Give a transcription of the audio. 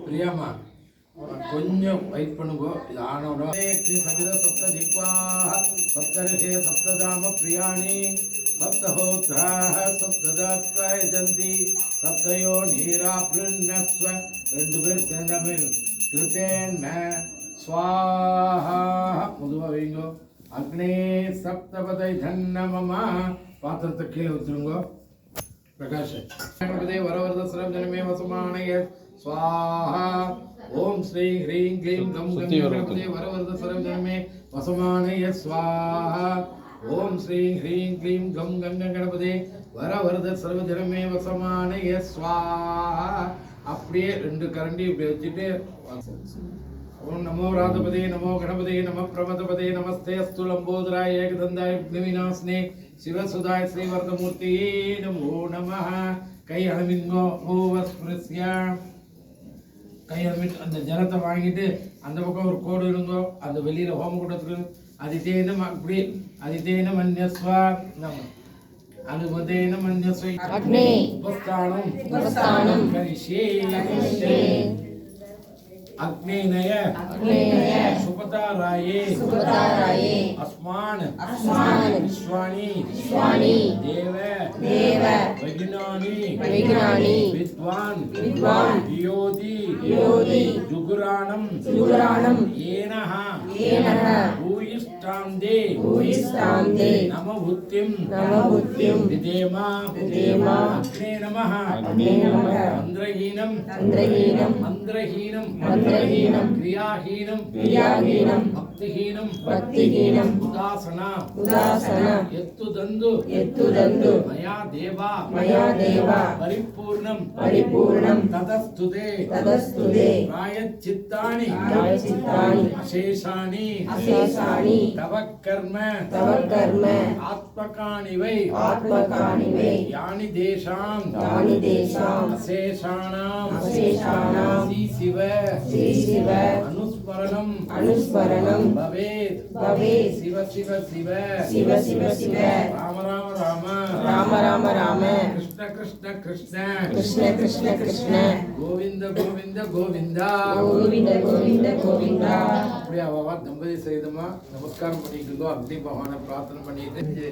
பிரியாமா கொஞ்சம் வெயிட் பண்ணுங்க. இது ஆனோட சபித சப்த திக்வா சப்தரிஷே சப்ததாம பிரியாணி சப்தஹோத்ராஹ சப்ததாத்வயஜந்தி சப்தயோ நீராப்ருண்ணஸ்வ ரெண்டு பேர் சேர்ந்த பேர் கிருத்தேன்ன ஸ்வாஹா முதுவா வைங்கோ. அக்னே சப்தபதை தன்னமமா பாத்திரத்தை கீழே வச்சுருங்கோ. प्रकाश गणपते वरवरदस्रं जनमे वसमानय स्वाहा. ओम श्री ह्रीं क्लीं गं गणपते वरवरदस्रं जनमे वसमानय स्वाहा. ओम श्री ह्रीं क्लीं गं गणपते वरवरदस्रं जनमे वसमानय स्वाहा. அப்படியே ரெண்டு கரண்டி இப்படி வச்சுட்டு ओम नमो राधपदे नमो गणपते नमः प्रमदपदे नमस्ते अस्तु लंबोदराय एकदंताय विघ्नविनाशने शिवसुधाय श्रीवरदमूर्ति नमो नमः. कई அளவிங்கோ ஓவஸ்பிரஸ்ய கை அளவிட்டு அந்த ஜலத்தை வாங்கிட்டு அந்த பக்கம் ஒரு கோடு இருங்கோ. அந்த வெளியில ஹோமகுண்டத்துக்கு அதிதேன அப்படி அதிதேன மன்யஸ்வா அனுபதேன மன்யஸ்வை அக்னி உபஸ்தானம் கரிஷ்யே अग्नेनय सुपताराये अस्मान् विश्वानि देव वैज्ञानि विद्वान् योधि जुगुराणं येनः भूयिष्ठांदे नमभूतिं विदेमा अग्ने नमः. मंद्रहीनं क्रियाहीनं भक्तिहीनं उदासना यत्तुदंदु मया देवा परिपूर्णं ततस्तुते प्रायश्चित्तानि अशेषानि तव कर्म आत्मकानि वै यानि देशां अशेषाणां शिव अनुस्मरणं भवेत्. शिव राम कृष्ण गोविंद அப்படியே அவ தம்பதி செய்தமா நமஸ்காரம் பண்ணிட்டு அக்னி பகவானை பிரார்த்தனை பண்ணிட்டு